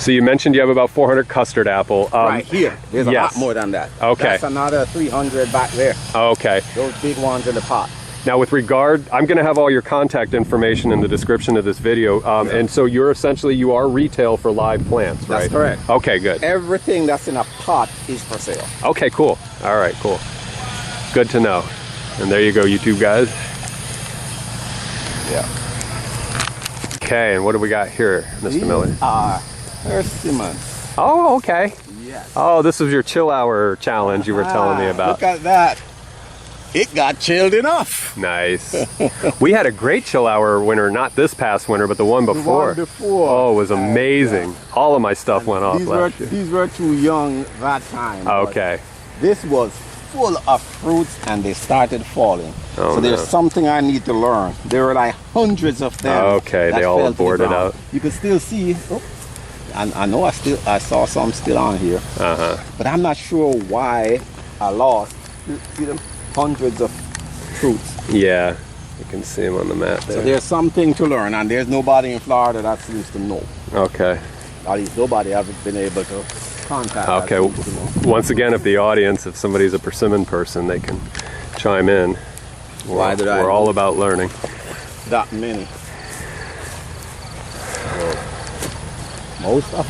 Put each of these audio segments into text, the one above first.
So you mentioned you have about 400 custard apple. Right here. There's a lot more than that. Okay. That's another 300 back there. Okay. Those big ones in the pot. Now with regard, I'm going to have all your contact information in the description of this video. And so you're essentially, you are retail for live plants, right? That's correct. Okay, good. Everything that's in a pot is for sale. Okay, cool. All right, cool. Good to know. And there you go, YouTube guys. Yeah. Okay, and what do we got here, Mr. Miller? These are persimmons. Oh, okay. Yes. Oh, this was your chill hour challenge you were telling me about. Look at that. It got chilled enough. Nice. We had a great chill hour winter, not this past winter, but the one before. The one before. Oh, it was amazing. All of my stuff went off last year. These were too young that time. Okay. This was full of fruits and they started falling. Oh, so there's something I need to learn. There were like hundreds of them. Okay, they all aborted out. You can still see, and I know I saw some still on here. But I'm not sure why I lost. See them? Hundreds of fruits. Yeah, you can see them on the map there. So there's something to learn, and there's nobody in Florida that seems to know. Okay. At least nobody hasn't been able to contact. Okay. Once again, if the audience, if somebody's a persimmon person, they can chime in. We're all about learning. That many. Most of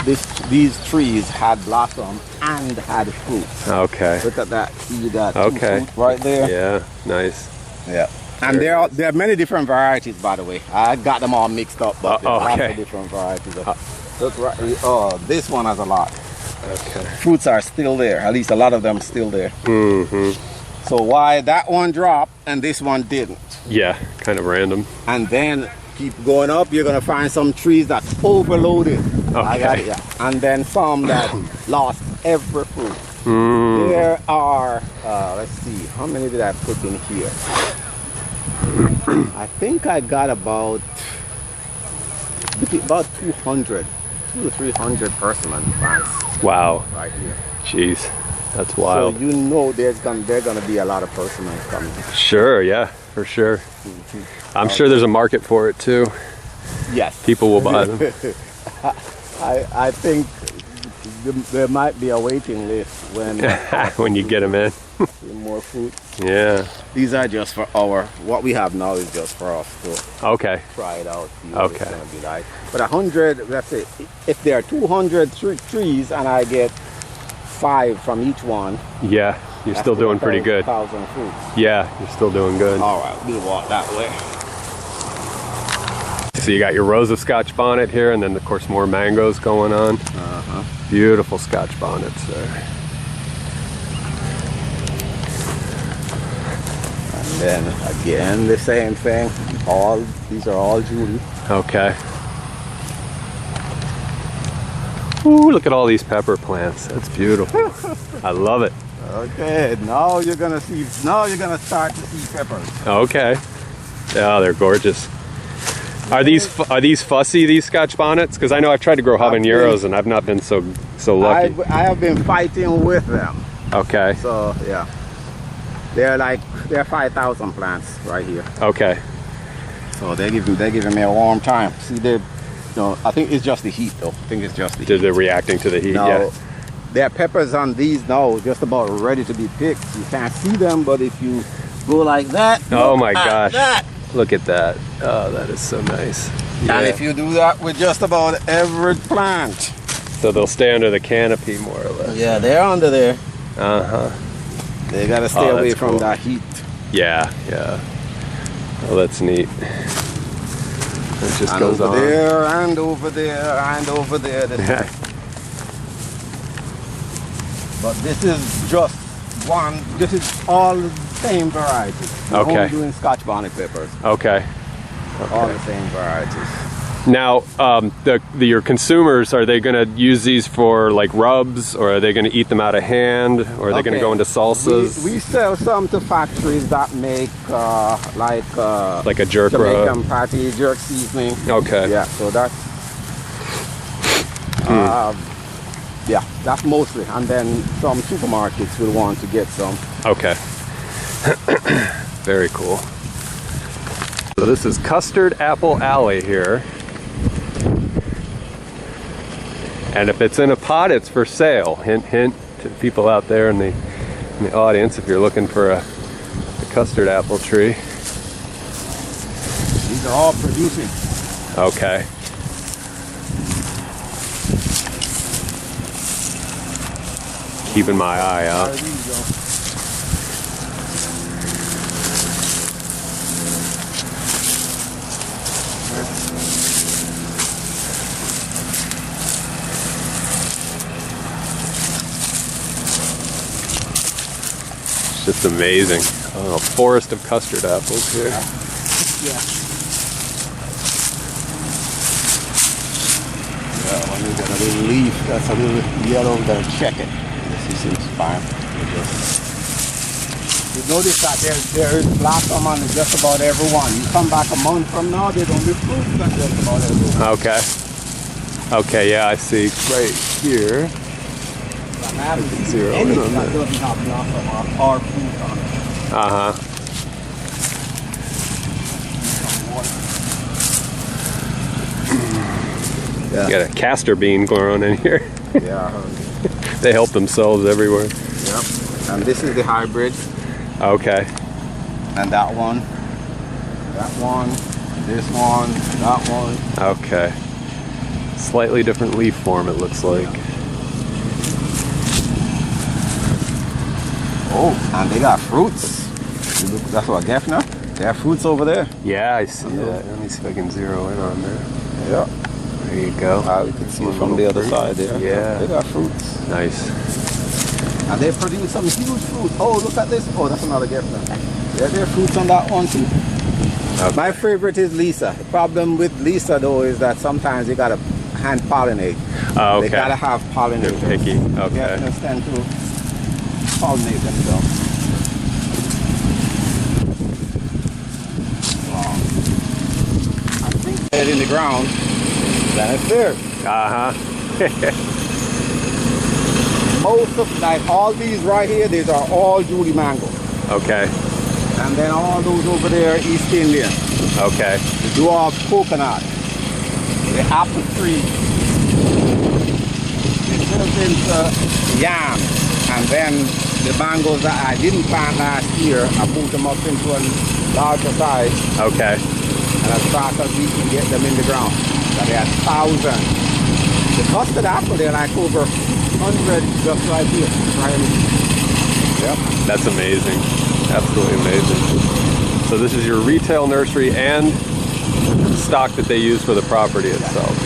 these trees had blossom and had fruit. Okay. Look at that. See that okay. fruit right there? Yeah, nice. Yeah. And there are many different varieties, by the way. I got them all mixed up, but there are lots of different varieties. Look right. Oh, this one has a lot. Okay. Fruits are still there. At least a lot of them still there. Mm-hmm. So why that one dropped and this one didn't? Yeah, kind of random. And then keep going up, you're gonna find some trees that's overloaded. Okay. I got it, yeah. And then some that lost every fruit. Mm. There are, let's see, how many did I put in here? I think I got about 200, 200 to 300 persimmon plants. Wow. Right here. Jeez, that's wild. So you know there's gonna be a lot of persimmon coming. Sure, yeah, for sure. I'm sure there's a market for it too. Yes. People will buy them. I think there might be a waiting list when when you get them in. more fruit. Yeah. These are just for what we have now is just for us to try it out. See what it's gonna be like. But 100, let's say, if there are 200 trees and I get 5 from each one. Yeah, you're still doing pretty good. 1,000 fruits. Yeah, you're still doing good. All right, we'll walk that way. So you got your rows of Scotch bonnet here, and then of course more mangoes going on. Beautiful Scotch bonnets there. And then again the same thing. These are all Judy. Okay. Ooh, look at all these pepper plants. That's beautiful. I love it. Okay, now you're gonna start to see peppers. Okay. Yeah, they're gorgeous. Are these fussy, these Scotch bonnets? Because I know I've tried to grow habaneros and I've not been so lucky. I have been fighting with them. Okay. So yeah, they're 5,000 plants right here. Okay. So they're giving me a warm time. See, I think it's just the heat though. I think it's just the heat. They're reacting to the heat. Now, yeah. there are peppers on these now, just about ready to be picked. You can't see them, but if you go like that. Oh my gosh. Look at that. Oh, that is so nice. Yeah. And if you do that with just about every plant. So they'll stay under the canopy more or less. Yeah, they're under there. Uh-huh. They gotta stay away from that heat. Yeah, yeah. Oh, that's neat. It just goes over on. there, and over there, and over there. But this is just one, this is all the same varieties. We're only doing Scotch bonnet peppers. Okay. All the same varieties. Now, your consumers, are they going to use these for like rubs, or are they going to eat them out of hand, or are they going to go into salsas? We sell some to factories that make like a jerk Jamaican rub. patty, jerk seasoning. Okay. Yeah, so that's yeah, that's mostly, and then some supermarkets will want to get some. Okay. Very cool. So this is Custard Apple Alley here. And if it's in a pot, it's for sale. Hint, hint to people out there in the audience if you're looking for a custard apple tree. These are all producing. Okay. Keeping my eye out. There you go. It's just amazing. Oh, a forest of custard apples here. Yeah. Yeah, when you get a little leaf that's a little yellow, you gotta check it. This seems fine. You notice that there is blossom on just about every one. You come back a month from now, they don't be fruits on just about every one. Okay. Okay, yeah, I see. Right here. Zero in on that that. doesn't have blossom or fruit on it. Uh-huh. Yeah. Got a castor bean growing in here. Yeah. They help themselves everywhere. Yep. And this is the hybrid. Okay. And that one, this one, that one. Okay. Slightly different leaf form, it looks like. Oh, and they got fruits. That's what I get now. They have fruits over there. Yeah, I see that. Let me see if I can zero in on there. Yeah. There you go. You can see it from the other side there. Yeah. They got fruits. Nice. And they produce some huge fruit. Oh, look at this. Oh, that's another gift now. Yeah, there are fruits on that one too. Okay. My favorite is Lisa. The problem with Lisa though is that sometimes you gotta hand pollinate. Oh, okay. They gotta have pollinators. They're picky. Okay. Yeah, they tend to pollinate themselves. Wow. I think they're in the ground. Then it's there. Uh-huh. Most of, like all these right here, these are all Julie mango. Okay. And then all those over there, East Indian. Okay. The dwarf coconut. The apple tree. It turns into yam. And then the mangoes that I didn't plant last year, I moved them up into a larger size. Okay. And I started we can get them in the ground. So they had thousands. The custard apple, they're like over 100 just right here. Right here. Yep. That's amazing. Absolutely amazing. So this is your retail nursery and stock that they use for the property itself.